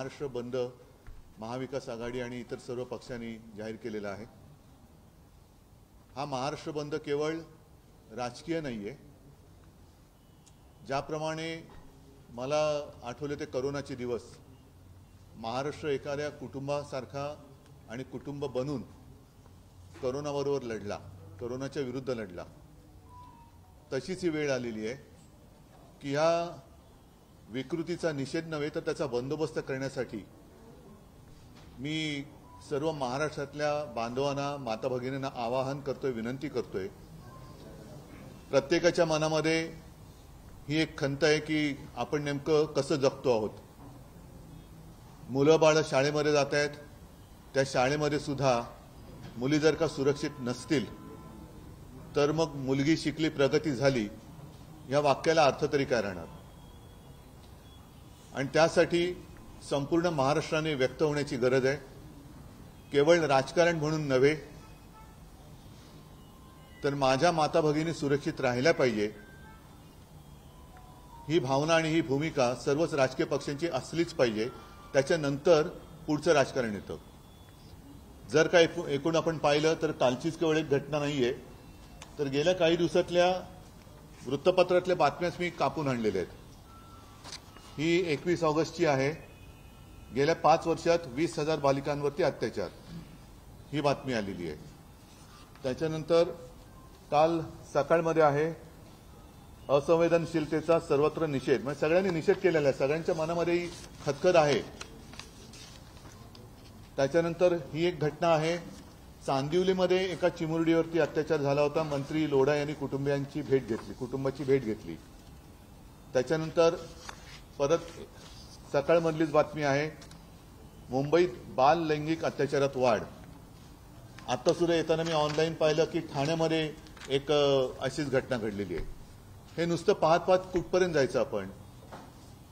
महाराष्ट्र बंद महाविकास आघाडी आणि इतर सर्व पक्षांनी जाहीर केलेला आहे। हा महाराष्ट्र बंद केवळ राजकीय नाहीये। ज्याप्रमाणे मला आठवले ते कोरोनाचे दिवस, महाराष्ट्र एखाद्या कुटुंबासारखा आणि कुटुंब बनून कोरोनाबरोबर लढला, कोरोनाच्या विरुद्ध लढला। तशीच ही वेळ आलेली आहे की ह्या विकृतीचा निषेध नव्हे तर त्याचा बंदोबस्त करण्यासाठी मी सर्व महाराष्ट्रातल्या बांधवांना, माता भगिनींना आवाहन करतोय, विनंती करतोय। प्रत्येकाच्या मनामध्ये ही एक खंत आहे की आपण नेमकं कसं जगतो आहोत। मुलं बाळ शाळेमध्ये जात आहेत, त्या शाळेमध्ये सुद्धा मुली जर का सुरक्षित नसतील तर मग मुलगी शिकली, प्रगती झाली या वाक्याला अर्थ तरी काय राहणार। आणि त्यासाठी संपूर्ण महाराष्ट्राने व्यक्त होण्याची गरज आहे। केवळ राजकारण म्हणून नव्हे तर माझ्या माता भगिनी सुरक्षित राहिल्या पाहिजे ही भावना आणि ही भूमिका सर्वच राजकीय पक्षांची असलीच पाहिजे। त्याच्यानंतर पुढचं राजकारण येतं। जर का एकूण आपण पाहिलं तर कालचीच केवळ एक घटना नाहीये, तर गेल्या काही दिवसातल्या वृत्तपत्रातल्या बातम्याच मी कापून आणलेल्या आहेत। ही 21 ऑगस्टची आहे। गेल्या 5 वर्षात 20,000 बालिकांवरती अत्याचार ही बातमी आलेली आहे। त्याच्यानंतर काल सकाळमध्ये आहे असंवेदनशीलतेचा सर्वत्र निषेध, म्हणजे सगळ्यांनी निषेध केलेला आहे, सगळ्यांच्या मनामध्ये ही खदखद आहे। त्याच्यानंतर ही एक घटना आहे, चांदिवलीमध्ये एका चिमुरडीवरती अत्याचार झाला होता। मंत्री लोढा यांनी कुटुंबाची भेट घेतली। त्याच्यानंतर परत सकाळमधलीच बातमी आहे, मुंबईत बाल लैंगिक अत्याचारात वाढ। आता सुद्धा येताना मी ऑनलाईन पाहिलं की ठाण्यामध्ये एक अशीच घटना घडलेली आहे। हे नुसतं पाहत पाहत कुठपर्यंत जायचं आपण।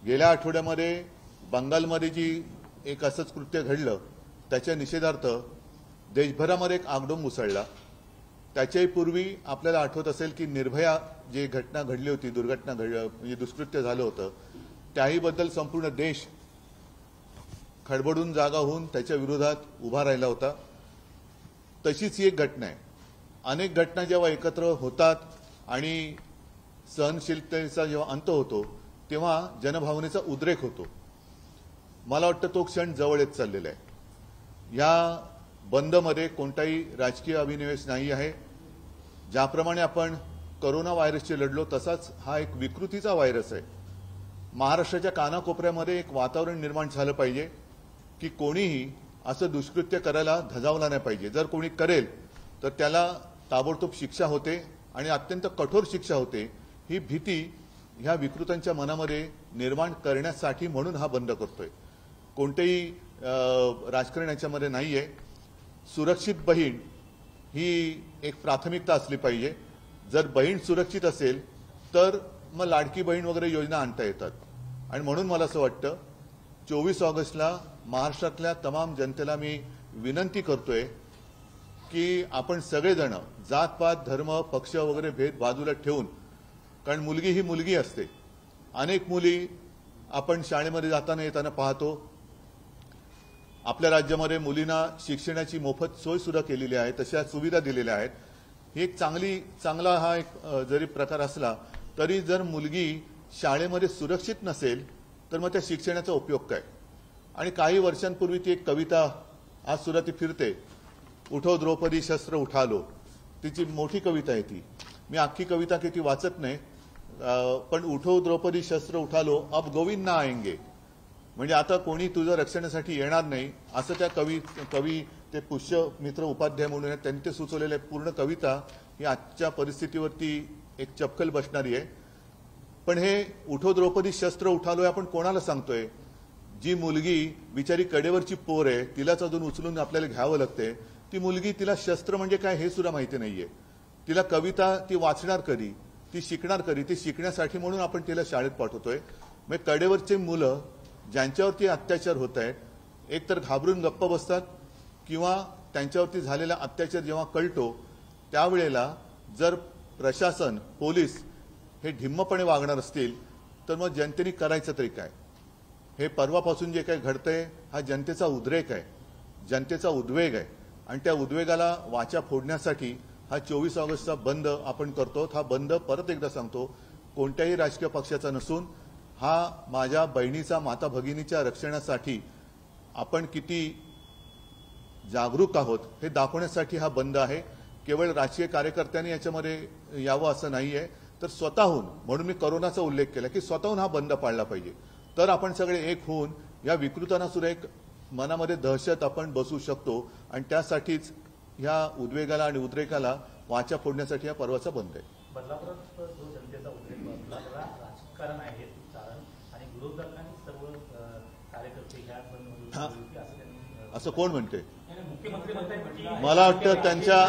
गेल्या आठवड्यामध्ये बंगालमध्ये जी एक असंच कृत्य घडलं त्याच्या निषेधार्थ देशभरामध्ये एक आगडोंब उसळला। त्याच्याही पूर्वी आपल्याला आठवत असेल की निर्भया जी घटना घडली होती, म्हणजे दुष्कृत्य झालं होतं, त्याहीबद्दल संपूर्ण देश खडबडून जागा होऊन त्याच्या विरोधात उभा राहिला होता। तशीच ही एक घटना आहे। अनेक घटना जेव्हा एकत्र होतात आणि सहनशीलतेचा जेव्हा अंत होतो तेव्हा जनभावनेचा उद्रेक होतो। मला वाटतं तो क्षण जवळ येत चाललेला आहे। या बंदमध्ये कोणताही राजकीय अभिनिवेश नाही आहे। ज्याप्रमाणे आपण कोरोना व्हायरसशी लढलो तसाच हा एक विकृतीचा व्हायरस आहे। महाराष्ट्राच्या कानाकोपऱ्यामध्ये एक वातावरण निर्माण झालं पाहिजे की कोणीही असं दुष्कृत्य करायला धजावला नाही पाहिजे। जर कोणी करेल तर त्याला ताबडतोब शिक्षा होते आणि अत्यंत कठोर शिक्षा होते। ही भीती ह्या विकृतांच्या मनामध्ये निर्माण करण्यासाठी म्हणून हा बंद करतोय। कोणतेही राजकारण याच्यामध्ये नाहीये। सुरक्षित बहीण ही एक प्राथमिकता असली पाहिजे। जर बहीण सुरक्षित असेल तर मग लाडकी बहीण वगैरे योजना आणता येतात। आणि म्हणून मला असं वाटतं 24 ऑगस्टला महाराष्ट्रातल्या तमाम जनतेला मी विनंती करतोय की आपण सगळेजण जातपात, धर्म, पक्ष वगैरे भेद बाजूला ठेवून, कारण मुलगी ही मुलगी असते। अनेक मुली आपण शाळेमध्ये जाताना येताना पाहतो। आपल्या राज्यामध्ये मुलींना शिक्षणाची मोफत सोय सुद्धा केलेली आहे, तशा सुविधा दिलेल्या आहेत। ही एक चांगला हा एक जरी प्रकार असला तरी जर मुलगी शाळेमध्ये सुरक्षित नसेल तर मग त्या शिक्षणाचा उपयोग काय। आणि काही वर्षांपूर्वी ती एक कविता आज सुद्धा ती फिरते, उठो द्रौपदी शस्त्र उठालो। तिची मोठी कविता आहे ती। मी अख्खी कविता किती वाचत नाही, पण उठो द्रौपदी शस्त्र उठालो अब गोविंद ना आएंगे, म्हणजे आता कोणी तुझं रक्षणासाठी येणार नाही असं त्या कवी ते पुष्यमित्र उपाध्याय म्हणून आहेत, त्यांनी ते सुचवलेले पूर्ण कविता ही आजच्या परिस्थितीवरती एक चपखल बसणारी आहे। पण हे उठो द्रौपदी शस्त्र उठालोय आपण कोणाला सांगतोय? जी मुलगी बिचारी कडेवरची पोर आहे, तिलाच अजून उचलून आपल्याला घ्यावं लागते। ती मुलगी, तिला शस्त्र म्हणजे काय हे सुद्धा माहिती नाहीये। तिला कविता ती वाचणार कधी, ती शिकणार कधी? ती शिकण्यासाठी म्हणून आपण तिला शाळेत पाठवतोय। मग कडेवरचे मुलं ज्यांच्यावरती अत्याचार होत आहेत एक तर घाबरून गप्प बसतात किंवा त्यांच्यावरती झालेला अत्याचार जेव्हा कळतो त्यावेळेला जर प्रशासन, पोलीस हे ढिम्मपणे वागणार असतील तर मग जनतेने करायचं तरी काय? हे परवापासून जे काही घडतंय हा जनतेचा उद्रेक आहे, जनतेचा उद्वेग आहे आणि त्या उद्वेगाला वाचा फोडण्यासाठी हा 24 ऑगस्टचा बंद आपण करतो। हा बंद परत एकदा सांगतो कोणत्याही राजकीय पक्षाचा नसून हा माझ्या बहिणीचा, माता भगिनीच्या रक्षणासाठी आपण किती जागरूक आहोत हे दाखवण्यासाठी हा बंद आहे। केवळ राजकीय कार्यकर्त्यांनी याच्यामध्ये यावं असं नाहीये, तर स्वतःहून, म्हणून मी कोरोनाचा उल्लेख केला की स्वतःहून हा बंद पाळला पाहिजे, तर आपण सगळे एक होऊन या विकृतांना सुद्धा एक मनामध्ये दहशत आपण बसू शकतो आणि त्यासाठीच ह्या उद्वेगाला आणि उद्रेकाला वाचा फोडण्यासाठी हा पर्वाचा बंद आहे। बदलापुरात जो जनतेचा उद्रेक बसला त्याला राजकारण आहे कारण आणि विरोधकांनी सर्व कार्यकर्ते ह्या बंद असं कोण म्हणते? मुख्यमंत्री म्हणतात मला वाटतं त्यांच्या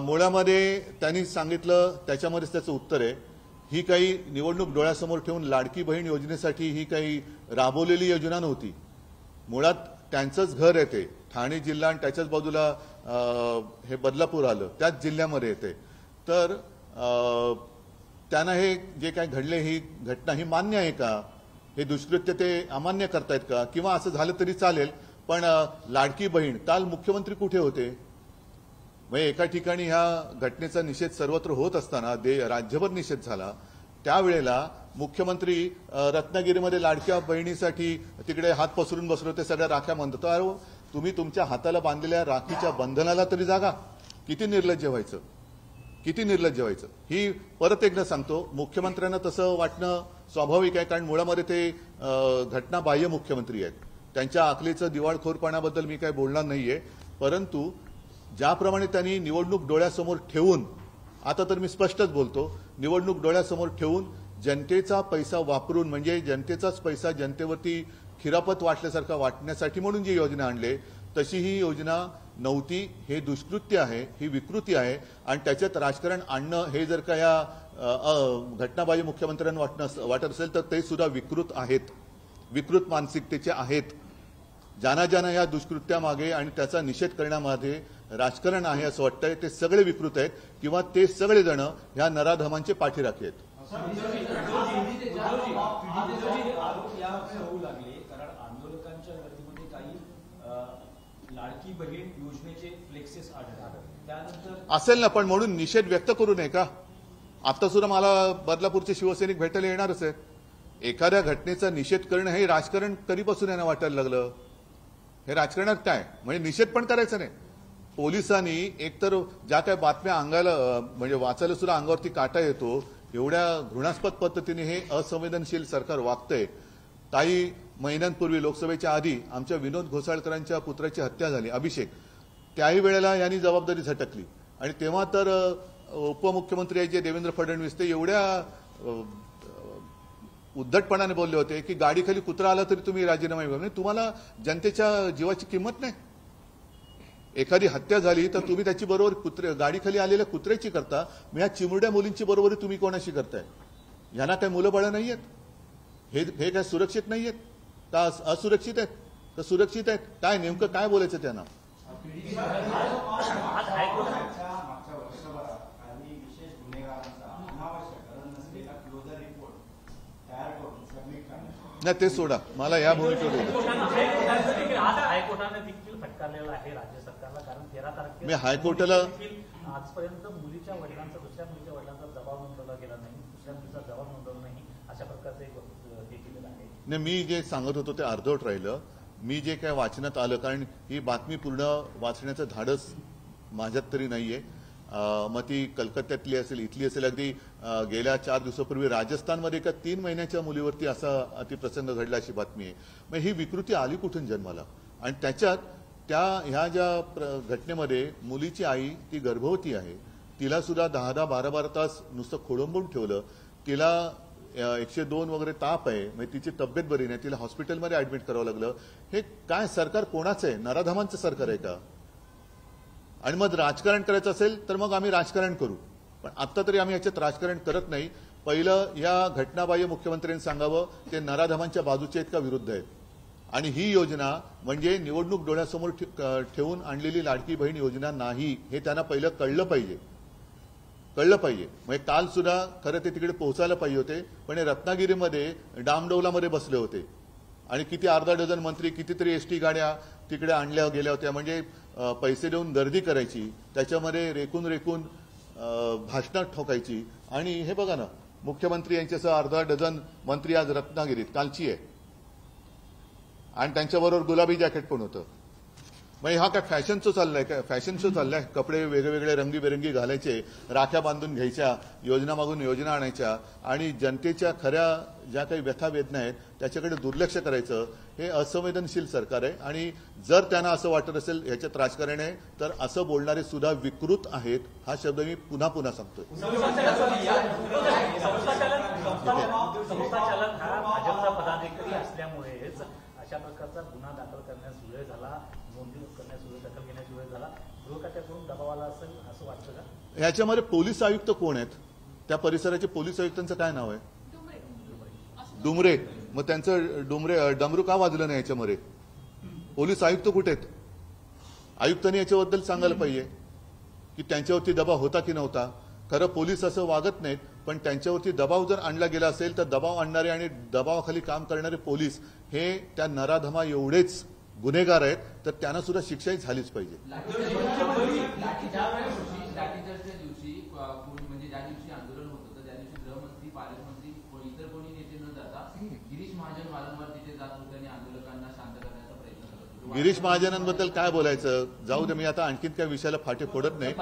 मुळामध्ये त्यांनी सांगितलं त्याच्यामध्येच त्याचं उत्तर आहे। ही काही निवडणूक डोळ्यासमोर ठेवून लाडकी बहीण योजनेसाठी ही काही राबवलेली योजना नव्हती। मुळात त्यांचंच घर येते ठाणे जिल्हा आणि त्याच्याच बाजूला हे बदलापूर आलं, त्याच जिल्ह्यामध्ये येते, तर त्यांना हे जे काही घडले ही घटना ही मान्य आहे का? हे दुष्कृत्य ते अमान्य करतायत का? किंवा असं झालं तरी चालेल, पण लाडकी बहीण काल मुख्यमंत्री कुठे होते? म्हणजे एका ठिकाणी ह्या घटनेचा निषेध सर्वत्र होत असताना राज्यभर निषेध झाला, त्यावेळेला मुख्यमंत्री रत्नागिरीमध्ये लाडक्या बहिणीसाठी तिकडे हात पसरून बसले होते, सगळ्या राख्या बांधतो। अरे तुम्ही तुमच्या हाताला बांधलेल्या राखीच्या बंधनाला तरी जागा। किती निर्लज्ज व्हायचं, किती निर्लज्ज व्हायचं। ही परत एकदा सांगतो, मुख्यमंत्र्यांना तसं वाटणं स्वाभाविक आहे कारण मुळामध्ये ते घटनाबाह्य मुख्यमंत्री आहेत। त्यांच्या आखलीचं दिवाळखोरपणाबद्दल मी काही बोलणार नाहीये, परंतु ज्याप्रमाणे त्यांनी निवडणूक डोळ्यासमोर ठेवून, आता तर मी स्पष्टच बोलतो, निवडणूक डोळ्यासमोर ठेवून जनतेचा पैसा वापरून, म्हणजे जनतेचाच पैसा जनतेवरती खिरापत वाटल्यासारखा वाटण्यासाठी म्हणून जी योजना आणले तशी ही योजना नव्हती। हे दुष्कृत्य आहे, ही विकृती आहे आणि त्याच्यात राजकारण आणणं हे जर का या घटनाबाह्य मुख्यमंत्र्यांना वाटत असेल तर ते सुद्धा विकृत आहेत, विकृत मानसिकतेचे आहेत। ज्यांना या दुष्कृत्यामागे आणि त्याचा निषेध करण्यामध्ये राजकारण आहे असं वाटतंय ते सगळे विकृत आहेत किंवा ते सगळे जण ह्या नराधमांचे पाठीराखे आहेत। आंदोलकांच्या गर्दीमध्ये काही लाडकी बहीण योजनेचे फ्लेक्सेस आढळले, त्यानंतर असेल ना, पण म्हणून निषेध व्यक्त करू नये का? आता सुद्धा मला बदलापूरचे शिवसैनिक भेटायला येणारच आहेत। एखाद्या घटनेचा निषेध करणं हे राजकारण कधीपासून यांना वाटायला लागलं? हे राजकारणात काय म्हणजे निषेध पण करायचा नाही। पोलिसांनी एकतर ज्या त्या बातम्या अंगाला म्हणजे वाचायला सुद्धा अंगावरती काटा येतो, एवढ्या घृणास्पद पद्धतीने हे असंवेदनशील सरकार वागतंय। काही महिन्यांपूर्वी लोकसभेच्या आधी आमच्या विनोद घोसाळकरांच्या पुत्राची हत्या झाली, अभिषेक, त्याही वेळेला यांनी जबाबदारी झटकली आणि तेव्हा तर उपमुख्यमंत्री आहेत जे देवेंद्र फडणवीस ते एवढ्या उद्धटपणाने बोलले होते की गाडीखाली कुत्रा आला तरी तुम्ही राजीनामा द्या। तुम्हाला जनतेच्या जीवाची किंमत नाही? एखादी हत्या झाली तर तुम्ही त्याची बरोबर गाडीखाली आलेल्या कुत्र्याची करता, मग या चिमुरड्या मुलींची बरोबरी तुम्ही कोणाशी करताय? यांना काय मुलं बाळं नाहीयेत? हे काय सुरक्षित नाहीयेत का? असुरक्षित आहेत का सुरक्षित आहेत? काय नेमकं काय बोलायचं त्यांना? नाही ते सोडा, मला या भूमिकेवर मी हायकोर्टाला आजपर्यंत मुलीच्या वडिलांचा, दुसऱ्या मुलीच्या वडिलांचा जबाब नोंदवला गेला नाही, दुसऱ्या मुलीचा जबाब नोंदवला नाही, अशा प्रकारचे हे केलेलं आहे। नाही, मी जे सांगत होतो ते अर्धवट राहिलं। मी जे काय वाचनात आलं, कारण ही बातमी पूर्ण वाचण्याचं धाडस माझ्यात तरी नाहीये, मग ती कलकत्त्यातली असेल, इथली असेल, अगदी गेल्या 4 दिवसापूर्वी राजस्थानमध्ये एका 3 महिन्याच्या मुलीवरती असा अतिप्रसंग घडला अशी बातमी आहे। मग ही विकृती आली कुठून जन्माला? आणि त्याच्यात ह्या ज्या घटनेमध्ये मुलीची आई ती गर्भवती आहे, तिला सुद्धा 10-10, 12-12 तास नुसतं खोळंबून ठेवलं, तिला 102 वगैरे ताप आहे, म्हणजे तिची तब्येत बरी नाही, तिला हॉस्पिटलमध्ये ऍडमिट करावं लागलं। हे काय सरकार कोणाचं आहे? नराधमांचं सरकार आहे का? आणि मग राजकारण करायचं असेल तर मग आम्ही राजकारण करू, पण आता तरी आम्ही याच्यात राजकारण करत नाही। पहिलं या घटनाबाह्य मुख्यमंत्र्यांनी सांगावं ते नराधमांच्या बाजूचे आहेत का विरुद्ध आहेत? आणि ही योजना म्हणजे निवडणूक डोळ्यासमोर ठेवून आणलेली लाडकी बहीण योजना नाही, हे त्यांना पहिलं कळलं पाहिजे। कळलं पाहिजे. म्हणजे काल सुद्धा खरं ते तिकडे पोहोचायला पाहिजे होते, पण हे रत्नागिरीमध्ये डामडौलामध्ये बसले होते आणि किती अर्धा डझन मंत्री, कितीतरी एसटी गाड्या तिकडे आणल्या गेल्या होत्या. म्हणजे पैसे देऊन गर्दी करायची, त्याच्यामध्ये रेकून रेकून भाषणात ठोकायची. आणि हे बघा ना, मुख्यमंत्री यांच्यासह अर्धा डझन मंत्री आज रत्नागिरीत, कालची आहे, आणि त्यांच्याबरोबर गुलाबी जॅकेट पण होतं. म्हणजे हा काय फॅशन शो चाललाय, काय फॅशन शो चाललाय? कपडे वेगवेगळे रंगीबेरंगी घालायचे, राख्या बांधून घ्यायच्या, योजना मागून योजना आणायच्या, आणि जनतेच्या खऱ्या ज्या काही व्यथा वेदना आहेत त्याच्याकडे दुर्लक्ष करायचं. हे असंवेदनशील सरकार आहे. आणि जर त्यांना असं वाटत असेल ह्याच्यात राजकारण आहे, तर असं बोलणारे सुद्धा विकृत आहेत. हा शब्द मी पुन्हा पुन्हा सांगतोय. संस्थाचालक हा भाजपचा पदाधिकारी असल्यामुळेच अशा प्रकारचा गुन्हा दाखल करण्यास वेळ झाला, नोंदी करण्यास वेळ, दखल घेण्यास वेळ झाला. गृहखात्याकडून दबाव आला असेल असं वाटतं का? ह्याच्यामध्ये पोलीस आयुक्त कोण आहेत? त्या परिसराचे पोलीस आयुक्तांचं काय नाव आहे? डुमरे. मग त्यांचं डमरू का वाजलं नाही याच्यामध्ये? पोलीस आयुक्त कुठे आहेत? आयुक्तांनी याच्याबद्दल सांगायला पाहिजे की त्यांच्यावरती दबाव होता की नव्हता. खरं पोलीस असं वागत नाहीत, पण त्यांच्यावरती दबाव जर आणला गेला असेल तर दबाव आणणारे आणि दबावाखाली काम करणारे पोलीस हे त्या नराधमा एवढेच गुन्हेगार आहेत, तर त्यांना सुद्धा शिक्षाही झालीच पाहिजे. लाठीचार्जच्या दिवशी म्हणजे ज्या दिवशी आंदोलन होत होतं त्या दिवशी गृहमंत्री, पालकमंत्री, इतर कोणी नेते न जाता गिरीश महाजन वारंवार तिथे जात होते आणि आंदोलकांना शांत करण्याचा प्रयत्न करत होते. गिरीश महाजनांबद्दल काय बोलायचं? जाऊ दे, मी आता आणखीन त्या विषयाला फाटे फोडत नाही.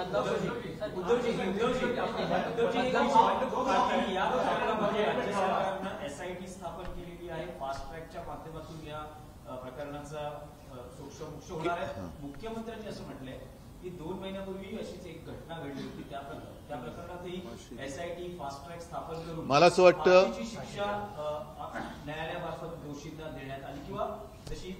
एसआयटी स्थापन केलेली आहे, फास्ट ट्रॅकच्या माध्यमातून या प्रकरणाचा सोक्ष होणार आहे. मुख्यमंत्र्यांनी असं म्हटलंय की 2 महिन्यापूर्वी अशीच एक घटना घडली होती, त्या प्रकरणातही एसआयटी फास्ट ट्रॅक स्थापन करून मला असं वाटतं शिक्षा न्यायालयामार्फत दोषींना देण्यात आली, किंवा जशी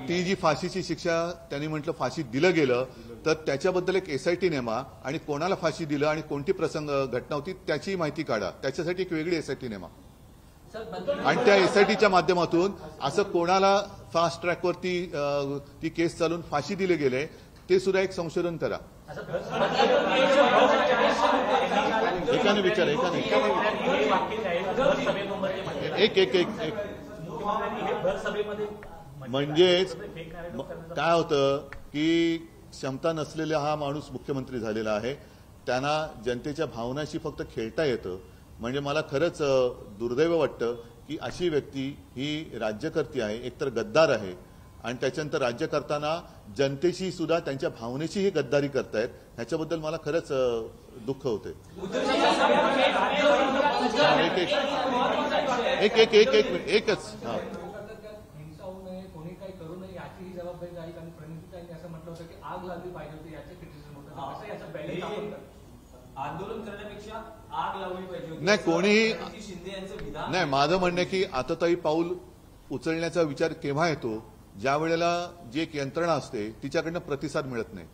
ती जी फाशीची शिक्षा त्यांनी म्हटलं फाशी दिलं गेलं, तर त्याच्याबद्दल एक एसआयटी नेमा आणि कोणाला फाशी दिलं आणि कोणती प्रसंग घटना होती त्याची माहिती काढा. त्याच्यासाठी एक वेगळी एसआयटी नेमा आणि त्या एसआयटीच्या माध्यमातून असं कोणाला फास्ट ट्रॅकवरती ती केस चालून फाशी दिले गेले ते सुद्धा एक संशोधन करा. एकाने विचार म्हणजेच काय होतं की क्षमता नसलेला हा माणूस मुख्यमंत्री झालेला आहे, त्यांना जनतेच्या भावनाशी फक्त खेळता येतं. म्हणजे मला खरंच दुर्दैव वाटतं की अशी व्यक्ती ही राज्यकर्ती आहे, एकतर गद्दार आहे आणि त्याच्यानंतर राज्य करताना जनतेशी सुद्धा त्यांच्या भावनेचीही गद्दारी करतायत. ह्याच्याबद्दल मला खरंच दुःख होते. एकच कोणी काही करू नये याची ही जबाबदारी आहे. आणि प्रणितीताईंनी असं म्हटलं होतं की आग लागली पाहिजे होती, याचे क्रिटिसिझम होतं. आंदोलन करण्यापेक्षा आग लावली पाहिजे होती. नाही, कोणीही शिंदे यांचं विधान नाही. माझं म्हणणं आहे की आताताई पाऊल उचलण्याचा विचार केव्हा येतो? ज्या वेळेला जी एक यंत्रणा असते तिच्याकडनं प्रतिसाद मिळत नाही.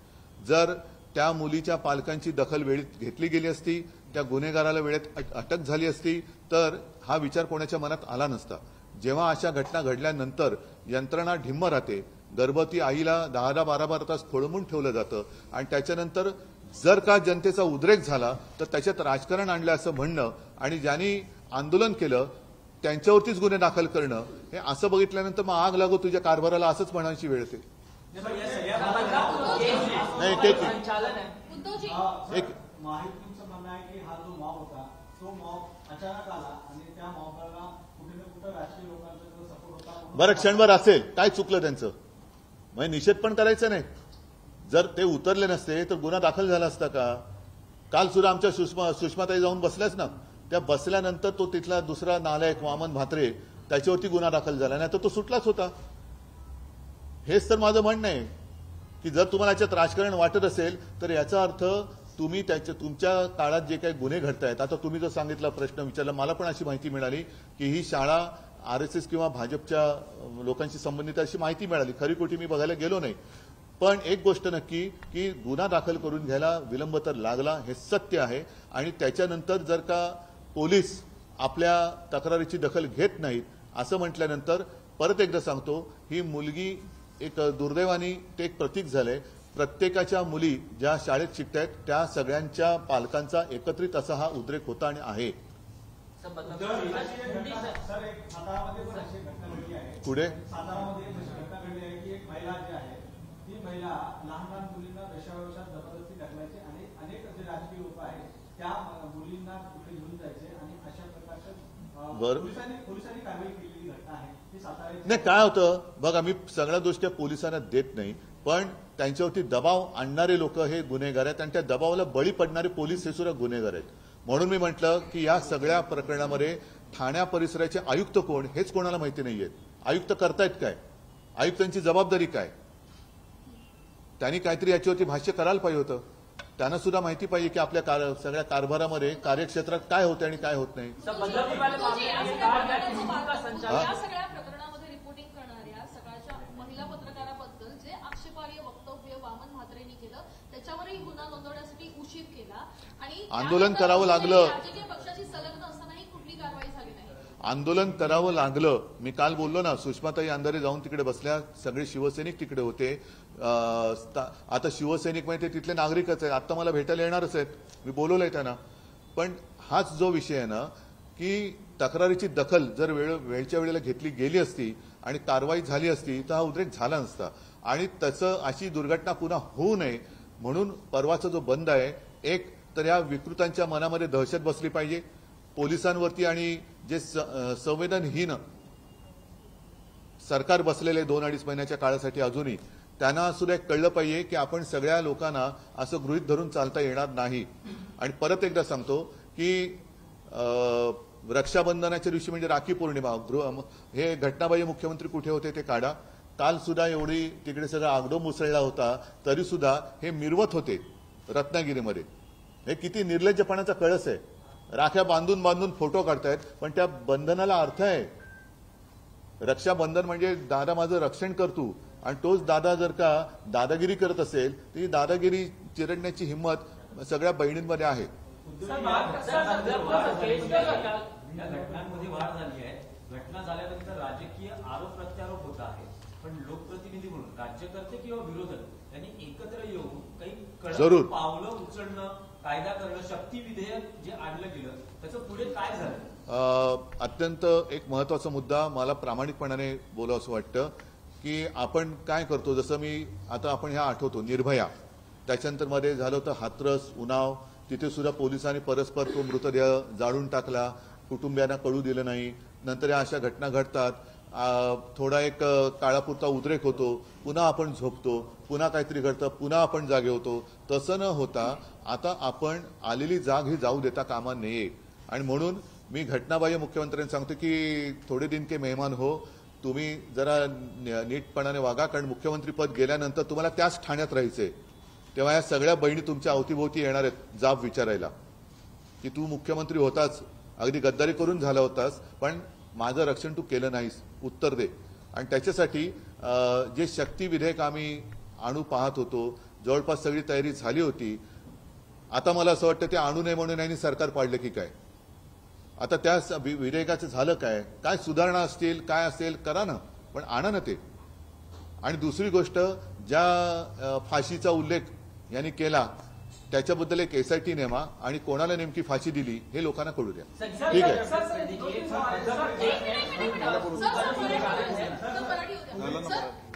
जर त्या मुलीच्या पालकांची दखल वेळेत घेतली गेली असती, त्या गुन्हेगाराला वेळेत अटक झाली असती, तर हा विचार कोणाच्या मनात आला नसता. जेव्हा अशा घटना घडल्यानंतर यंत्रणा ढिम्म राहते, गर्भवती आईला 10-12 तास खोळंबून ठेवलं जातं आणि त्याच्यानंतर जर का जनतेचा उद्रेक झाला तर त्याच्यात राजकारण आणलं असं म्हणणं आणि ज्यांनी आंदोलन केलं त्यांच्यावरतीच गुन्हे दाखल करणं, हे असं बघितल्यानंतर मग आग लागो तुझ्या कारभाराला असंच म्हणायची वेळ येते. माहितीचं म्हणणं आहे की हा जो मॉब होता तो मॉब अचानक आला आणि त्या मॉबला कुठे ना कुठे राजकीय लोकांचा सपोर्ट होता. बरं, क्षणभर असेल, काय चुकलं त्यांचं? म्हणजे निषेध पण करायचं नाही. जर ते उतरले नसते तर गुन्हा दाखल झाला असता का? काल सुद्धा आमच्या सुषमाताई जाऊन बसल्याच ना, त्या बसल्यानंतर तो तिथला दुसरा नालायक वामन म्हात्रे त्याच्यावरती गुन्हा दाखल झाला, नाही तर तो सुटलाच होता. हेच तर माझं म्हणणं आहे की जर तुम्हाला याच्यात राजकारण वाटत असेल तर याचा अर्थ तुम्ही तुमच्या काळात जे काही गुन्हे घडतायत, आता तुम्ही जो सांगितला प्रश्न विचारला, मला पण अशी माहिती मिळाली की ही शाळा RSS किंवा भाजपच्या लोकांशी संबंधित अशी माहिती मिळाली. खरी खोटी मी बघायला गेलो नाही, पण एक गोष्ट नक्की की गुन्हा दाखल करून घ्यायला विलंब तर लागला, हे सत्य आहे. आणि त्याच्यानंतर जर का पोलीस आपल्या तक्रारीची दखल घेत नाहीत असं म्हटल्यानंतर परत एकदा सांगतो, ही मुलगी एक दुर्दैवानी ते एक प्रतीक झालंय प्रत्येकाच्या मुली ज्या शाळेत शिकतायत त्या सगळ्यांच्या पालकांचा एकत्रित असा हा उद्रेक होता आणि आहे. सर एक सातारामध्ये पण अशी घटना घडली आहे. पुढे सातारामध्ये अशी घटना घडली आहे की एक महिला जी आहे ती महिला लहान लहान मुलींना वेश्याव्यवसायात जबरदस्ती ढकलायची आणि अनेक जे राजकीय लोक आहेत त्या मुलींना कुठे घेऊन जायचे आणि अशा प्रकारच्या पोलिसांनी कारवाई केलेली घटना आहे ती सातारा. नाही, काय होतं बघा, मी सगळ्या गोष्टी पोलिसांना देत नाही, पण त्यांच्यावरती दबाव आणणारे लोक हे गुन्हेगार आहेत आणि त्या दबावाला बळी पडणारे पोलीस हे सुद्धा गुन्हेगार आहेत. म्हणून मी म्हटलं की या सगळ्या प्रकरणामध्ये ठाण्या परिसराचे आयुक्त कोण हेच कोणाला माहिती नाहीयेत. आयुक्त करतायत काय, आयुक्तांची जबाबदारी काय, त्यांनी काहीतरी याच्यावरती भाष्य करायला पाहिजे होतं. त्यांना सुद्धा माहिती पाहिजे की आपल्या सगळ्या कारभारामध्ये कार्यक्षेत्रात काय होते आणि काय होत नाही. या सगळ्या प्रकरणामध्ये रिपोर्टिंग करणाऱ्या सगळ्याच्या महिला पत्रकाराबद्दल जे आक्षेपार्ह वक्तव्य वामन म्हात्रेंनी केलं त्याच्यावरही गुन्हा नोंदवण्यासाठी उशीर केला आणि आंदोलन करावं लागलं. राजकीय पक्षाची संलग्न असतानाही कुठली कारवाई झाली नाही. आंदोलन करावं लागलं. मी काल बोललो ना, सुषमाताई अंधारे जाऊन तिकडे बसल्या, सगळे शिवसैनिक तिकडे होते. आता शिवसैनिक म्हणजे तिथले नागरिकच आहेत, आता मला भेटायला येणारच आहेत, मी बोलवलंय त्यांना. पण हाच जो विषय आहे ना की तक्रारीची दखल जर वेळच्या वेळेला घेतली गेली असती आणि कारवाई झाली असती तर हा उद्रेक झाला नसता. आणि तसं अशी दुर्घटना पुन्हा होऊ नये म्हणून परवाचा जो बंद आहे, एक तर या विकृतांच्या मनामध्ये दहशत बसली पाहिजे पोलिसांवरती आणि जे संवेदनहीन सरकार बसलेले 2-2.5 महिन्याच्या काळासाठी अजूनही त्यांना सुद्धा कळलं पाहिजे की आपण सगळ्या लोकांना असं गृहीत धरून चालता येणार नाही. आणि परत एकदा सांगतो की रक्षाबंधनाच्या दिवशी म्हणजे राखी पौर्णिमा हे घटनाबाह्य मुख्यमंत्री कुठे होते ते काढा. काल सुद्धा एवढी तिकडे सगळा आगडो मुसळला होता तरी सुद्धा हे मिरवत होते रत्नागिरीमध्ये. हे किती निर्लज्जपणाचा कळस आहे. राख्या बांधून बांधून फोटो काढतायत पण त्या बंधनाला अर्थ आहे. रक्षाबंधन म्हणजे दादा माझं रक्षण करतो आणि तोच दादा जर का दादागिरी करत असेल तर ही दादागिरी चिरडण्याची हिंमत सगळ्या बहिणींमध्ये आहे. या घटनांमध्ये वाढ झाली आहे. घटना झाल्यानंतर राजकीय आरोप प्रत्यारोप होत आहे, पण लोकप्रतिनिधी म्हणून राज्यकर्ते किंवा विरोधक यांनी एकत्र येऊन काही जरूर पावलं उचलणं, कायदा करणं, शक्ती विधेयक जे आणलं गेलं त्याचं पुढे काय झालं. अत्यंत एक महत्वाचा मुद्दा मला प्रामाणिकपणाने बोलावं असं वाटतं की आपण काय करतो. जसं मी आता आपण ह्या आठवतो निर्भया, त्याच्यानंतर मध्ये झालं होतं हाथरस, उन्नाव, तिथे सुद्धा पोलिसांनी परस्पर तो मृतदेह जाळून टाकला, कुटुंबियांना कळू दिलं नाही. नंतर या अशा घटना घडतात, थोडा एक काळापुरता उद्रेक होतो, पुन्हा आपण झोपतो, पुन्हा काहीतरी घडतं, पुन्हा आपण जागे होतो. तसं न होता आता आपण आलेली जाग ही जाऊ देता कामा नये. आणि म्हणून मी घटनाबाह्य मुख्यमंत्र्यांनी सांगतो की थोडे दिन के मेहमान हो, तुम्ही जरा नीटपणाने वागा, कारण मुख्यमंत्रीपद गेल्यानंतर तुम्हाला त्याच ठाण्यात राहायचंय. तेव्हा या सगळ्या बहिणी तुमच्या अवतीभोवती येणार आहेत जाब विचारायला की तू मुख्यमंत्री होताच, अगदी गद्दारी करून झाला होतास, पण माझं रक्षण तू केलं नाहीस, उत्तर दे. आणि त्याच्यासाठी जे शक्ती विधेयक आम्ही आणू पाहत होतो, जवळपास सगळी तयारी झाली होती. आता मला असं वाटतं ते आणू नये म्हणून यांनी सरकार पाडलं की काय. आता त्या विधेयकाचं झालं काय, काय सुधारणा असतील, काय असेल करा ना, पण आणा ना ते. आणि दुसरी गोष्ट, ज्या फाशीचा उल्लेख यांनी केला त्याच्याबद्दल एक SIT नेमा आणि कोणाला नेमकी फाशी दिली हे लोकांना कळू द्या. ठीक आहे.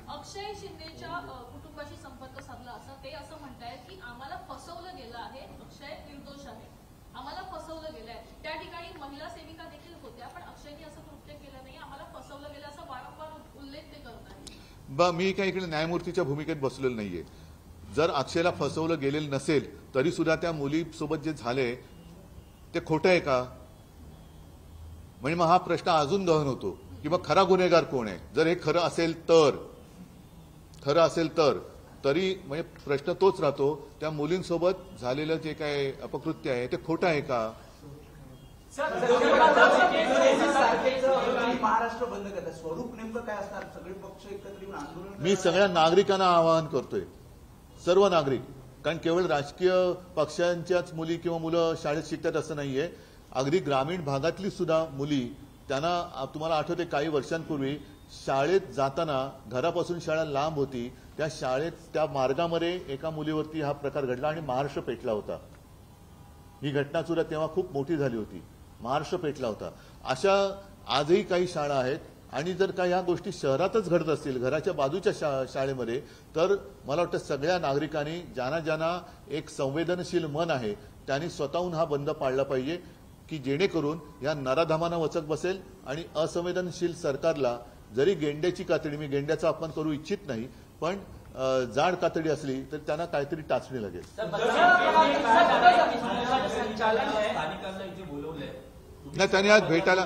अक्षय शिंदेच्या कुटुंबाशी संपर्क साधला असं ते असं म्हणतायत की आम्हाला फसवलं गेलं आहे, अक्षय निर्दोष आहे, आम्हाला फसवलं गेलं आहे. त्या ठिकाणी महिला सेविका देखील होत्या पण अक्षयने असं कृत्य केलं नाही, आम्हाला फसवलं गेलं असा वारंवार उल्लेख ते करत आहेत. मी काही इकडे न्यायमूर्तीच्या भूमिकेत बसलेलो नाहीये. जर अक्षयला फसवलं गेलेलं नसेल तरी सुद्धा त्या मुलीसोबत जे झाले ते खोटं आहे का, म्हणजे मग हा प्रश्न अजून गहन होतो की मग खरा गुन्हेगार कोण आहे. जर हे खरं असेल तर तरी म्हणजे प्रश्न तोच राहतो, त्या मुलींसोबत झालेलं जे काय अपकृत्य आहे ते खोटं आहे का. महाराष्ट्र बंद करतात, स्वरूप नेमकं काय असणार. सगळे पक्ष एकत्र येऊन आंदोलन. मी सगळ्या नागरिकांना आवाहन करतोय, सर्व नागरिक, कारण केवळ राजकीय पक्षांच्याच मुली किंवा मुलं शाळेत शिकतात असं नाहीये. अगदी ग्रामीण भागातली सुद्धा मुली, त्यांना तुम्हाला आठवते काही वर्षांपूर्वी शाळेत जाताना घरापासून शाळा लांब होती, त्या शाळेत त्या मार्गामध्ये एका मुलीवरती हा प्रकार घडला आणि महाराष्ट्र पेटला होता. ही घटना सुद्धा तेव्हा खूप मोठी झाली होती, महाराष्ट्र पेटला होता. अशा आजही काही शाळा आहेत आणि जर का या गोष्टी शहरातच घडत असतील, घराच्या बाजूच्या शाळेमध्ये, तर मला वाटतं सगळ्या नागरिकांनी ज्यांना एक संवेदनशील मन आहे त्यांनी स्वतःहून हा बंद पाळला पाहिजे, की जेणेकरून या नराधमांना वचक बसेल आणि असंवेदनशील सरकारला जरी गेंड्याची कातडी, मी गेंड्याचा अपमान करू इच्छित नाही, पण जाड कातडी असली तर त्यांना काहीतरी टाचणी लागेल. नाही, त्यांनी आज भेटायला,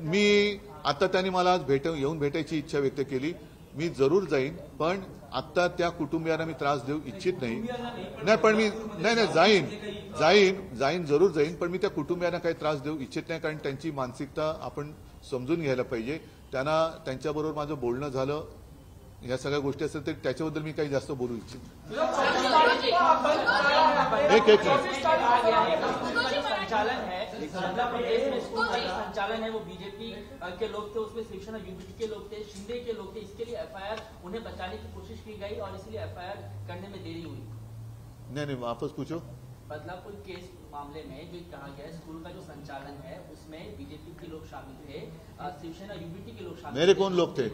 मी आता त्यांनी मला आज येऊन भेटायची इच्छा व्यक्त केली. मी जरूर जाईन, पण आता त्या कुटुंबियांना मी त्रास देऊ इच्छित नाही. पण मी जाईन जरूर जाईन, पण मी त्या कुटुंबियांना काही त्रास देऊ इच्छित नाही, कारण त्यांची मानसिकता आपण समजून घ्यायला पाहिजे. त्यांच्याबरोबर माझं बोलणं झालं, या सगळ्या गोष्टी असतात, तर त्याच्याबद्दल मी काही जास्त बोलू इच्छित संचालन है मध्य प्रदेश में स्कूल का संचालन है वो बीजेपी के लोग थे, उसमें शिवसेना यूपीटी के लोग थे, शिंदे के लोग थे. इसके लिए एफआईआर उन्हें बचाने की कोशिश की गई और इसलिए एफआईआर करने में देरी हुई. नहीं, वापस पूछो. बदलापुर केस मामले में जो कहा गया है स्कूल का जो संचालन है उसमें बीजेपी के लोग शामिल थे, शिवसेना यूपीटी के लोग शामिल. मेरे कौन लोग थे?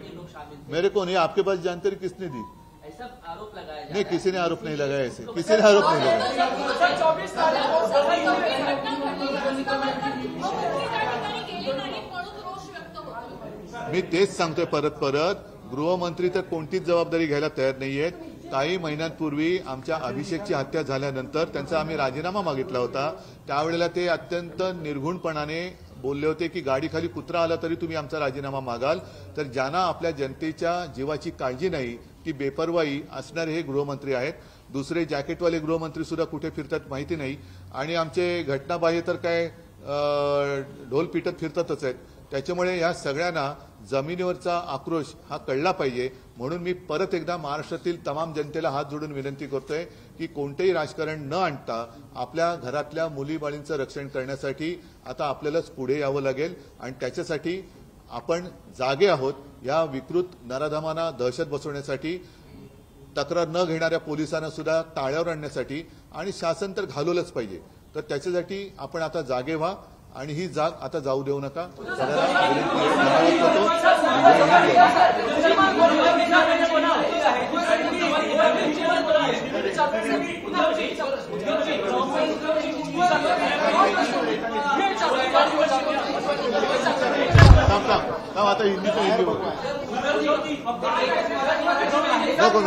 मेरे कौन? ये आपके पास जानकारी किसने दी? ऐसा आरोप लगाया नहीं, किसी ने आरोप नहीं लगाया, ऐसे किसी ने आरोप नहीं लगाया. मी तेच सांगतोय परत, गृहमंत्री तर कोणतीच जबाबदारी घ्यायला तयार नाहीयेत. काही महिन्यांपूर्वी आमच्या अभिषेकची हत्या झाल्यानंतर त्यांचा आम्ही राजीनामा मागितला होता. त्यावेळेला ते अत्यंत निर्घुणपणाने बोलले होते की गाडीखाली कुत्रा आला तरी तुम्ही आमचा राजीनामा मागाल. तर ज्यांना आपल्या जनतेच्या जीवाची काळजी नाही, ती बेपर्वाई असणारे हे गृहमंत्री आहेत. दुसरे जॅकेटवाले गृहमंत्री सुद्धा कुठे फिरतात माहिती नाही, आणि आमचे घटनाबाह्य तर काय ढोल पिटत फिरतातच आहेत. त्याच्यामुळे या सगळ्यांना जमिनीवरचा आक्रोश हा कळला पाहिजे. म्हणून मी परत एकदा महाराष्ट्रातील तमाम जनतेला हात जोडून विनंती करतोय की कोणतेही राजकारण न आणता आपल्या घरातल्या मुलीबाळींचं रक्षण करण्यासाठी आता आपल्यालाच पुढे यावं लागेल, आणि त्याच्यासाठी आपण जागे आहोत. या विकृत नराधमांना दहशत बसवण्यासाठी, तक्रार न घेणाऱ्या पोलिसांना सुद्धा ताळ्यावर आणण्यासाठी, आणि शासन तर घालवलंच पाहिजे. तर त्याच्यासाठी आपण आता जागे व्हा आणि ही जाग आता जाऊ देऊ नका. आता हिंदीचं हिंदी बोलतो. नको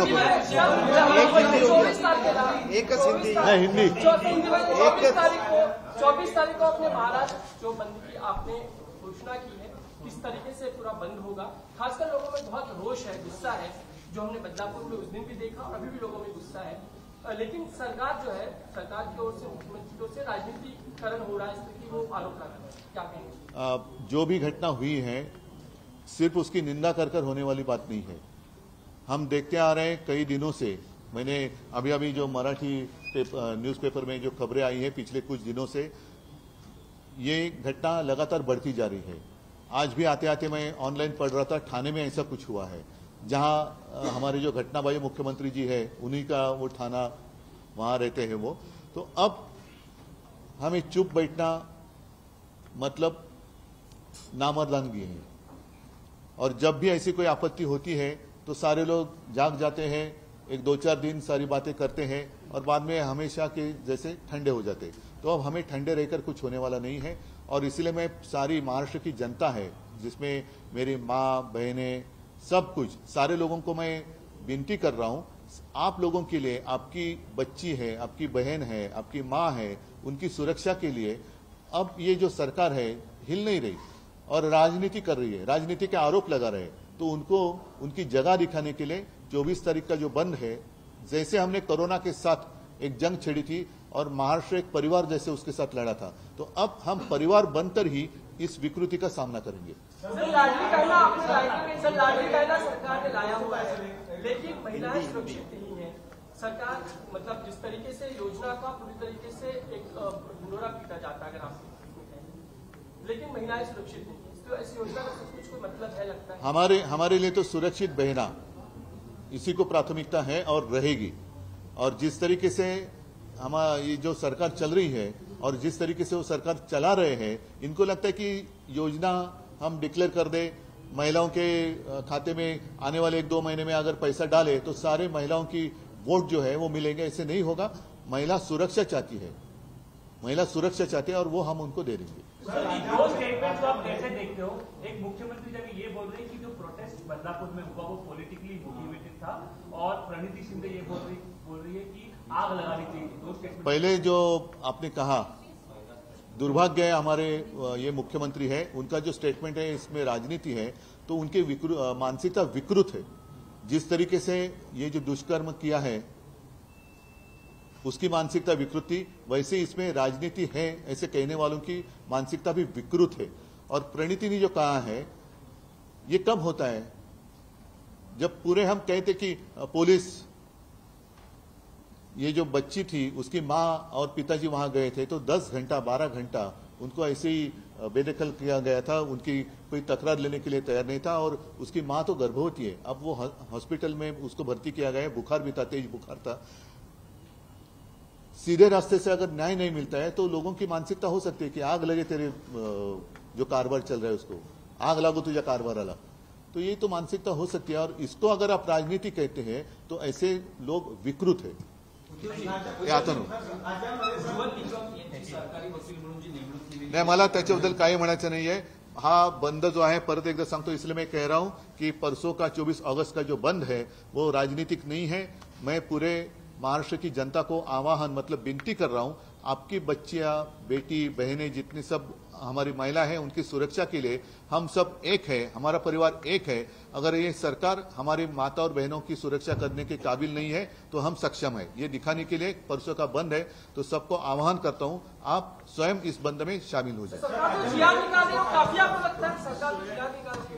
एकच हिंदी नाही, हिंदी. 24 तारीख को अपने महाराष्ट्र जो बंद की आपने घोषणा की है, किस तरीके से पूरा बंद होगा? खासकर लोगों में बहुत रोष है, गुस्सा है, जो हमने बदलापुर में उस दिन भी देखा और अभी भी लोगों में गुस्सा है. लेकिन सरकार जो है, सरकार की ओर से, मुख्यमंत्री की ओर से राजनीतिकरण हो रहा है, इस तरह की वो आरोप लगा रहे हैं. क्या कहेंगे? जो भी घटना हुई है सिर्फ उसकी निंदा कर होने वाली बात नहीं है. हम देखते आ रहे हैं कई दिनों से. मैंने अभी जो मराठी न्यूज़पेपर में जो खबरें आई हैं पिछले कुछ दिनों से, ये घटना लगातार बढ़ती जा रही है. आज भी आते आते मैं ऑनलाइन पढ़ रहा था, ठाणे में ऐसा कुछ हुआ है, जहां हमारे जो घटनाबाह्य मुख्यमंत्री जी है उन्हीं का वो थाना वहां रहते हैं वो. तो अब हमें चुप बैठना मतलब नामर्दानगी है, और जब भी ऐसी कोई आपत्ति होती है तो सारे लोग जाग जाते हैं, एक 2-4 दिन सारी बातें करते हैं और बाद में हमेशा के जैसे ठंडे हो जाते. तो अब हमें ठंडे रहकर कुछ होने वाला नहीं है. और इसलिए मैं सारी महाराष्ट्र की जनता है, जिसमें मेरी माँ, बहनें, सब कुछ, सारे लोगों को मैं विनती कर रहा हूँ, आप लोगों के लिए, आपकी बच्ची है, आपकी बहन है, आपकी माँ है, उनकी सुरक्षा के लिए अब ये जो सरकार है हिल नहीं रही और राजनीति कर रही है, राजनीति के आरोप लगा रहे हैं. तो उनको उनकी जगह दिखाने के लिए 24 तारीख का जो बंद है, जैसे हमने कोरोना के साथ एक जंग छेड़ी थी और महाराष्ट्र एक परिवार जैसे उसके साथ लड़ा था, तो अब हम परिवार बनकर ही इस विकृति का सामना करेंगे. सर, लाडली कायदा सरकार ने लाया हुआ है, लेकिन महिलाएं सुरक्षित नहीं है. सरकार मतलब जिस तरीके से योजना का पूरी तरीके से एक ढिंढोरा पीटा जाता है, अगर आप, लेकिन महिलाएं सुरक्षित नहीं है. तो इस योजना का कुछ कोई मतलब है लगता है? हमारे लिए तो सुरक्षित बहना इसी को प्राथमिकता है और रहेगी। और जिस तरीके से ये जो सरकार चल रही है और जिस तरीके से वो सरकार चला रहे हैं, इनको लगता है कि योजना हम डिक्लेयर कर दे, महिलाओं के खाते में आने वाले 1-2 महीने में अगर पैसा डाले तो सारे महिलाओं की वोट जो है वो मिलेंगे। ऐसे नहीं होगा। महिला सुरक्षा चाहती है, महिला सुरक्षा चाहती है और वो हम उनको दे देंगे। दो स्टेटमेंट को आप कैसे देखते हो? एक मुख्यमंत्री जब ये बोल रहे हैं कि जो प्रोटेस्ट बदलापुर में हुआ वो पॉलिटिकली मोटिवेटेड था, और प्रणीति शिंदे ये बोल रही है कि आग लगानी चाहिए। दो स्टेटमेंट। पहले जो आपने कहा, दुर्भाग्य है हमारे ये मुख्यमंत्री है, उनका जो स्टेटमेंट है इसमें राजनीति है, तो उनकी मानसिकता विकृत है। जिस तरीके से ये जो दुष्कर्म किया है उसकी मानसिकता विकृत थी, वैसे इसमें राजनीति है ऐसे कहने वालों की मानसिकता भी विकृत है। और प्रणीति ने जो कहा है ये कब होता है? जब पूरे हम कहते कि पुलिस, ये जो बच्ची थी उसकी मां और पिताजी वहां गए थे तो 10 घंटा 12 घंटा उनको ऐसे ही बेदखल किया गया था, उनकी कोई तकरार लेने के लिए तैयार नहीं था। और उसकी मां तो गर्भवती है, अब वो हॉस्पिटल में उसको भर्ती किया गया, बुखार भी था, तेज बुखार था। सीधे रास्ते से अगर न्याय नहीं मिलता है तो लोगों की मानसिकता हो सकती है कि आग लगे तेरे जो कारभार चल रहा है उसको, आग लागो तुझ्या कारभाराला। तो ये तो मानसिकता हो सकती है। और इसको अगर आप राजनीति कहते हैं तो ऐसे लोग विकृत है। नाही, मला त्याच्याबद्दल काही म्हणायचं नाहीये। हा बंद जो है परत एकदा सांगतो, इसलिए मैं कह रहा हूं कि परसों का 24 अगस्त का जो बंद है वो राजनीतिक नहीं है। मैं पूरे महाराष्ट्र की जनता को आह्वान मतलब विनती कर रहा हूं, आपकी बच्चियां, बेटी, बहनें, जितनी सब हमारी महिला है उनकी सुरक्षा के लिए हम सब एक है, हमारा परिवार एक है। अगर ये सरकार हमारी माता और बहनों की सुरक्षा करने के काबिल नहीं है तो हम सक्षम है, ये दिखाने के लिए परसों का बंद है। तो सबको आह्वान करता हूं, आप स्वयं इस बंद में शामिल हो जाए। सरकार तो जिया निकाले, काफी आपको लगता है सरकार जिया निकाले?